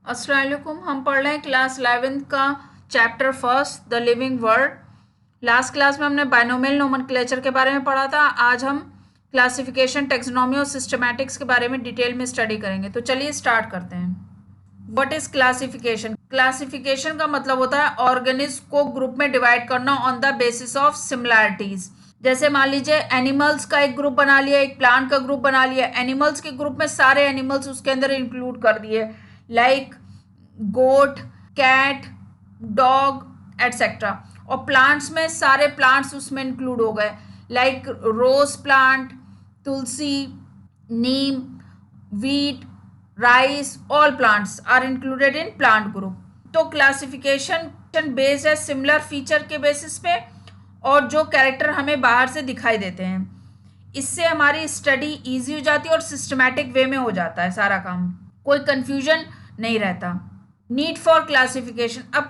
अस्सलाम वालेकुम। हम पढ़ रहे हैं क्लास 11 का chapter first the living world. Last class में हमने बाइनोमियल नोमेनक्लेचर के बारे में पढ़ा था। आज हम क्लासिफिकेशन, टेक्सोनॉमी और सिस्टमैटिक्स के बारे में डिटेल में स्टडी करेंगे। तो चलिए स्टार्ट करते हैं। What is classification? क्लासिफिकेशन का मतलब होता है ऑर्गेनिज्म को ग्रुप में डिवाइड करना on the basis of similarities. जैसे मान लीजिए एनिमल्स का एक ग्रुप बना लिया, एक प्लांट का ग्रुप बना लिया। एनिमल्स के ग्रुप में सारे एनिमल्स उसके अंदर इंक्लूड कर दिए, like goat, cat, dog etcetera. और प्लांट्स में सारे प्लांट्स उसमें इंक्लूड हो गए, like rose plant, tulsi, neem, wheat, rice. All plants are included in plant group. तो क्लासिफिकेशन बेस्ड है सिमिलर फीचर के बेसिस पे और जो कैरेक्टर हमें बाहर से दिखाई देते हैं। इससे हमारी स्टडी इजी हो जाती है और सिस्टमैटिक वे में हो जाता है सारा काम, कोई कंफ्यूजन नहीं रहता। Need for classification. अब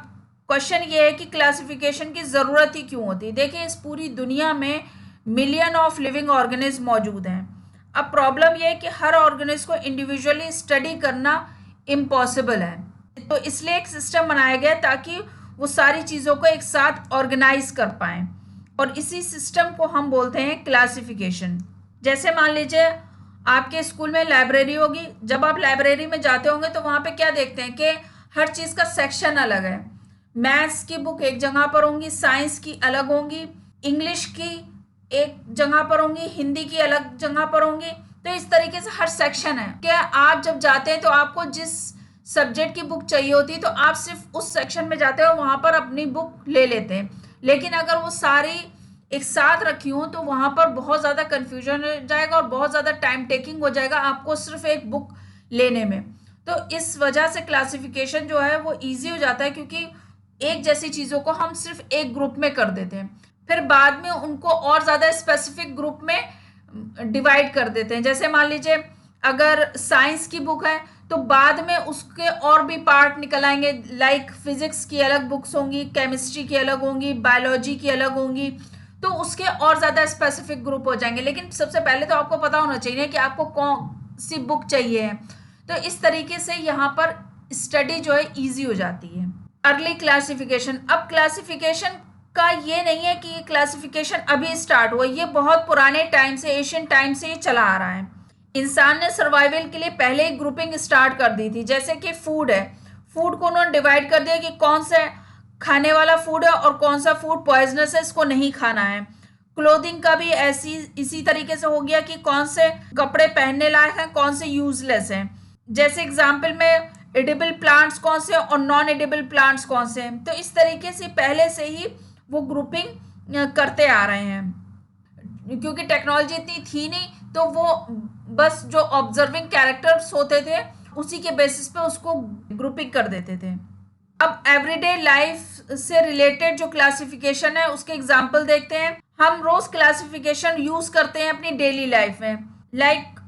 क्वेश्चन ये है कि क्लासिफिकेशन की ज़रूरत ही क्यों होती है? देखिए, इस पूरी दुनिया में मिलियन ऑफ लिविंग ऑर्गेनिज्म मौजूद हैं। अब प्रॉब्लम यह है कि हर ऑर्गेनिज्म को इंडिविजुअली स्टडी करना इम्पॉसिबल है। तो इसलिए एक सिस्टम बनाया गया ताकि वो सारी चीज़ों को एक साथ ऑर्गेनाइज कर पाएँ, और इसी सिस्टम को हम बोलते हैं क्लासिफिकेशन। जैसे मान लीजिए आपके स्कूल में लाइब्रेरी होगी। जब आप लाइब्रेरी में जाते होंगे तो वहाँ पे क्या देखते हैं कि हर चीज़ का सेक्शन अलग है। मैथ्स की बुक एक जगह पर होंगी, साइंस की अलग होंगी, इंग्लिश की एक जगह पर होंगी, हिंदी की अलग जगह पर होंगी। तो इस तरीके से हर सेक्शन है कि आप जब जाते हैं तो आपको जिस सब्जेक्ट की बुक चाहिए होती है तो आप सिर्फ उस सेक्शन में जाते हो, वहाँ पर अपनी बुक ले लेते हैं। लेकिन अगर वो सारी एक साथ रखी हूँ तो वहाँ पर बहुत ज़्यादा कन्फ्यूजन हो जाएगा और बहुत ज़्यादा टाइम टेकिंग हो जाएगा आपको सिर्फ एक बुक लेने में। तो इस वजह से क्लासिफिकेशन जो है वो इजी हो जाता है, क्योंकि एक जैसी चीज़ों को हम सिर्फ एक ग्रुप में कर देते हैं, फिर बाद में उनको और ज़्यादा स्पेसिफिक ग्रुप में डिवाइड कर देते हैं। जैसे मान लीजिए अगर साइंस की बुक है तो बाद में उसके और भी पार्ट निकल आएंगे, लाइक फिजिक्स की अलग बुक्स होंगी, केमिस्ट्री की अलग होंगी, बायोलॉजी की अलग होंगी। तो उसके और ज़्यादा स्पेसिफिक ग्रुप हो जाएंगे। लेकिन सबसे पहले तो आपको पता होना चाहिए कि आपको कौन सी बुक चाहिए है। तो इस तरीके से यहाँ पर स्टडी जो है ईजी हो जाती है। Early classification. अब क्लासिफिकेशन का ये नहीं है कि ये क्लासिफिकेशन अभी स्टार्ट हुआ, ये बहुत पुराने टाइम से, एशियन टाइम से ये चला आ रहा है। इंसान ने सर्वाइवल के लिए पहले ही ग्रुपिंग स्टार्ट कर दी थी। जैसे कि फूड है, फूड को उन्होंने डिवाइड कर दिया कि कौन सा खाने वाला फूड है और कौन सा फूड पॉइजनस है, इसको नहीं खाना है। क्लोथिंग का भी ऐसी इसी तरीके से हो गया कि कौन से कपड़े पहनने लायक हैं, कौन से यूजलेस हैं। जैसे एग्जाम्पल में एडिबल प्लांट्स कौन से और नॉन एडिबल प्लांट्स कौन से हैं। तो इस तरीके से पहले से ही वो ग्रुपिंग करते आ रहे हैं, क्योंकि टेक्नोलॉजी इतनी थी नहीं, तो वो बस जो ऑब्जर्विंग कैरेक्टर्स होते थे उसी के बेसिस पे उसको ग्रुपिंग कर देते थे। अब एवरीडे लाइफ से रिलेटेड जो क्लासिफिकेशन है उसके एग्जाम्पल देखते हैं। हम रोज क्लासिफिकेशन यूज करते हैं अपनी डेली लाइफ में, like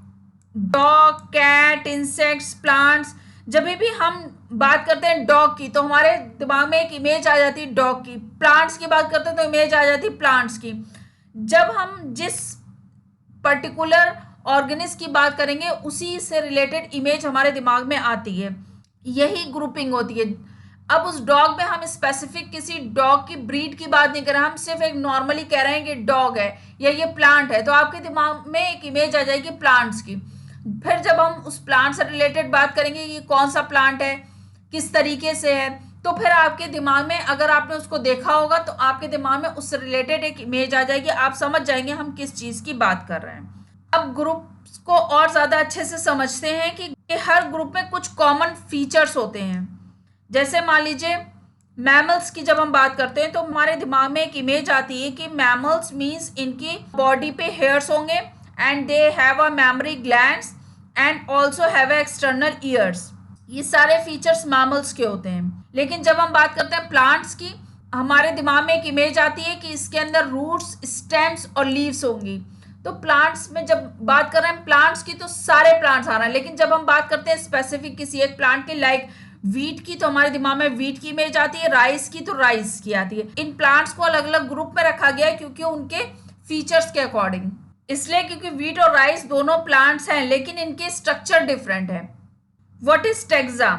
dog, cat, insects, plants. जब भी हम बात करते हैं डॉग की तो हमारे दिमाग में एक इमेज आ जाती है डॉग की। प्लांट्स की बात करते हैं तो इमेज आ जाती है प्लांट्स की। जब हम जिस पर्टिकुलर ऑर्गेनिज्म की बात करेंगे उसी से रिलेटेड इमेज हमारे दिमाग में आती है। यही ग्रुपिंग होती है। अब उस डॉग में हम स्पेसिफिक किसी डॉग की ब्रीड की बात नहीं कर रहे, हम सिर्फ एक नॉर्मली कह रहे हैं कि डॉग है या ये प्लांट है, तो आपके दिमाग में एक इमेज आ जाएगी प्लांट्स की। फिर जब हम उस प्लांट से रिलेटेड बात करेंगे कि कौन सा प्लांट है, किस तरीके से है, तो फिर आपके दिमाग में, अगर आपने उसको देखा होगा तो आपके दिमाग में उससे रिलेटेड एक इमेज आ जाएगी, आप समझ जाएंगे हम किस चीज़ की बात कर रहे हैं। अब ग्रुप्स को और ज़्यादा अच्छे से समझते हैं कि हर ग्रुप में कुछ कॉमन फीचर्स होते हैं। जैसे मान लीजिए मैमल्स की जब हम बात करते हैं तो हमारे दिमाग में एक इमेज आती है कि मैमल्स मीन्स इनकी बॉडी पे हेयर्स होंगे and they have a mammary glands and also have external years. ये सारे फीचर्स मैमल्स के होते हैं। लेकिन जब हम बात करते हैं प्लांट्स की, हमारे दिमाग में एक इमेज आती है कि इसके अंदर रूट्स, स्टेम्स और लीव्स होंगी। तो प्लांट्स में जब बात कर रहे हैं प्लांट्स की तो सारे प्लांट्स आ रहे हैं। लेकिन जब हम बात करते हैं स्पेसिफिक किसी एक प्लांट की, लाइक वीट की, तो हमारे दिमाग में वीट की इमेज आती है, राइस की तो राइस की आती है। इन प्लांट्स को अलग अलग ग्रुप में रखा गया है क्योंकि उनके फीचर्स के अकॉर्डिंग, इसलिए क्योंकि वीट और राइस दोनों प्लांट्स हैं लेकिन इनके स्ट्रक्चर डिफरेंट है। What is taxa?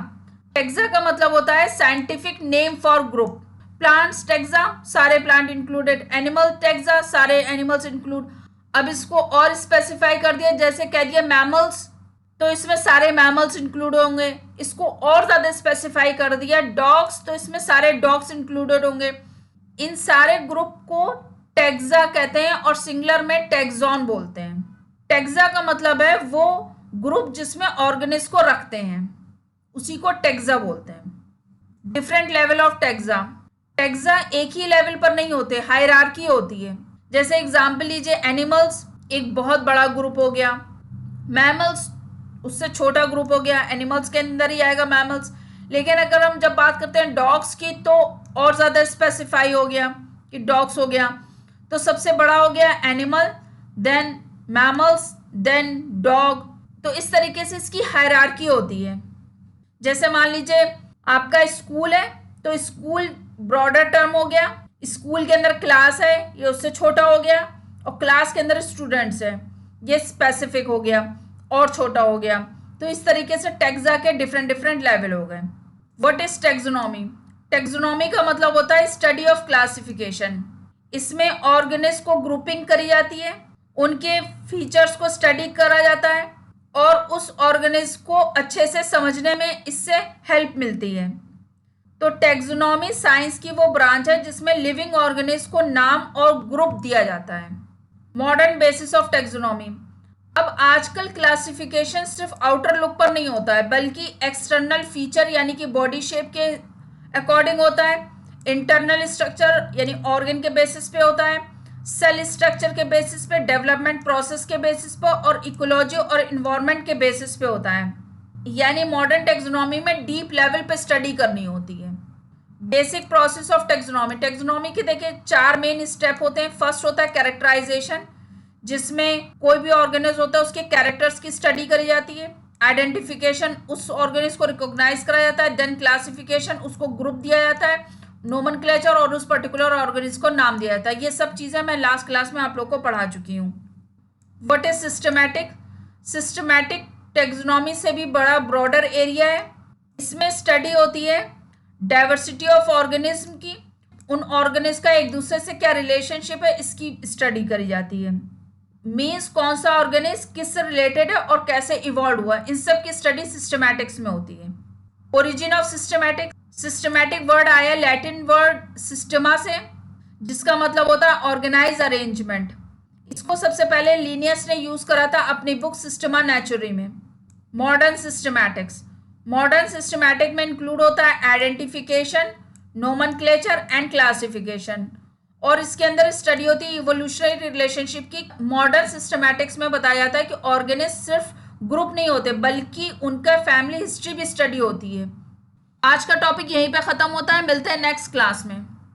टेक्सा का मतलब होता है scientific name for group. Plants taxa, सारे प्लांट इंक्लूडेड। एनिमल टेक्सा, सारे एनिमल्स इंक्लूड। अब इसको और स्पेसिफाई कर दिया, जैसे कह दिया मैमल्स, तो इसमें सारे मैमल्स इंक्लूड होंगे। इसको और ज्यादा स्पेसिफाई कर दिया डॉग्स, तो इसमें सारे डॉग्स इंक्लूडेड होंगे। इन सारे ग्रुप को टेक्सा कहते हैं और सिंगुलर में टेक्सॉन बोलते हैं। टेक्सा का मतलब है वो ग्रुप जिसमें ऑर्गेनिज्म को रखते हैं, उसी को टेक्सा बोलते हैं। Different level of taxa. Taxa एक ही लेवल पर नहीं होते, हायरार्की होती है। जैसे एग्जांपल लीजिए, एनिमल्स एक बहुत बड़ा ग्रुप हो गया, मैमल्स उससे छोटा ग्रुप हो गया, एनिमल्स के अंदर ही आएगा मैमल्स। लेकिन अगर हम जब बात करते हैं डॉग्स की, तो और ज़्यादा स्पेसिफाई हो गया कि डॉग्स हो गया, तो सबसे बड़ा हो गया animal, then mammals, then dog. तो इस तरीके से इसकी हायरार्की होती है। जैसे मान लीजिए आपका स्कूल है, तो स्कूल ब्रॉडर टर्म हो गया, स्कूल के अंदर क्लास है, ये उससे छोटा हो गया, और क्लास के अंदर स्टूडेंट्स है, ये स्पेसिफिक हो गया और छोटा हो गया। तो इस तरीके से टेक्सा के डिफरेंट डिफरेंट लेवल हो गए। What is taxonomy? टेक्सोनॉमी का मतलब होता है स्टडी ऑफ क्लासिफिकेशन। इसमें ऑर्गेनिज्म को ग्रुपिंग करी जाती है, उनके फीचर्स को स्टडी करा जाता है, और उस ऑर्गेनिज्म को अच्छे से समझने में इससे हेल्प मिलती है। तो टेक्सोनॉमी साइंस की वो ब्रांच है जिसमें लिविंग ऑर्गेनिज्म को नाम और ग्रुप दिया जाता है। Modern basis of taxonomy. अब आजकल क्लासिफिकेशन सिर्फ आउटर लुक पर नहीं होता है, बल्कि एक्सटर्नल फीचर यानी कि बॉडी शेप के अकॉर्डिंग होता है, इंटरनल स्ट्रक्चर यानी ऑर्गन के बेसिस पे होता है, सेल स्ट्रक्चर के बेसिस पे, डेवलपमेंट प्रोसेस के बेसिस पे, और इकोलॉजी और इन्वायरमेंट के बेसिस पे होता है। यानी मॉडर्न टेक्सोनॉमी में डीप लेवल पे स्टडी करनी होती है। Basic process of taxonomy. Taxonomy के देखिए 4 मेन स्टेप होते हैं। फर्स्ट होता है कैरेक्टराइजेशन, जिसमें कोई भी ऑर्गेनिज्म होता है उसके कैरेक्टर्स की स्टडी करी जाती है। आइडेंटिफिकेशन, उस ऑर्गेनिज्म को रिकॉग्नाइज करा जाता है। देन क्लासिफिकेशन, उसको ग्रुप दिया जाता है। नोमेनक्लेचर, और उस पर्टिकुलर ऑर्गेनिज्म को नाम दिया जाता है। ये सब चीज़ें मैं लास्ट क्लास में आप लोग को पढ़ा चुकी हूँ। What is systematic? Systematic taxonomy से भी बड़ा ब्रॉडर एरिया है। इसमें स्टडी होती है डाइवर्सिटी ऑफ ऑर्गेनिज्म की, उन ऑर्गेनिज्म का एक दूसरे से क्या रिलेशनशिप है, इसकी स्टडी करी जाती है। मीन्स कौन सा ऑर्गेनिज्म किससे रिलेटेड है और कैसे इवॉल्व हुआ, इन सब की स्टडी सिस्टमैटिक्स में होती है। Origin of systematic. Systematic word आया लैटिन वर्ड सिस्टमा से, जिसका मतलब होता है ऑर्गेनाइज अरेंजमेंट। इसको सबसे पहले लीनियस ने यूज करा था अपनी बुक सिस्टमा नेचुरी में। Modern systematics. मॉडर्न सिस्टमैटिक में इंक्लूड होता है आइडेंटिफिकेशन, नोमेनक्लेचर एंड क्लासिफिकेशन, और इसके अंदर स्टडी होती है इवोल्यूशनरी रिलेशनशिप की। मॉडर्न सिस्टमैटिक्स में बताया जाता है कि ऑर्गेनिज्म सिर्फ ग्रुप नहीं होते, बल्कि उनका फैमिली हिस्ट्री भी स्टडी होती है। आज का टॉपिक यहीं पे खत्म होता है, मिलते हैं नेक्स्ट क्लास में।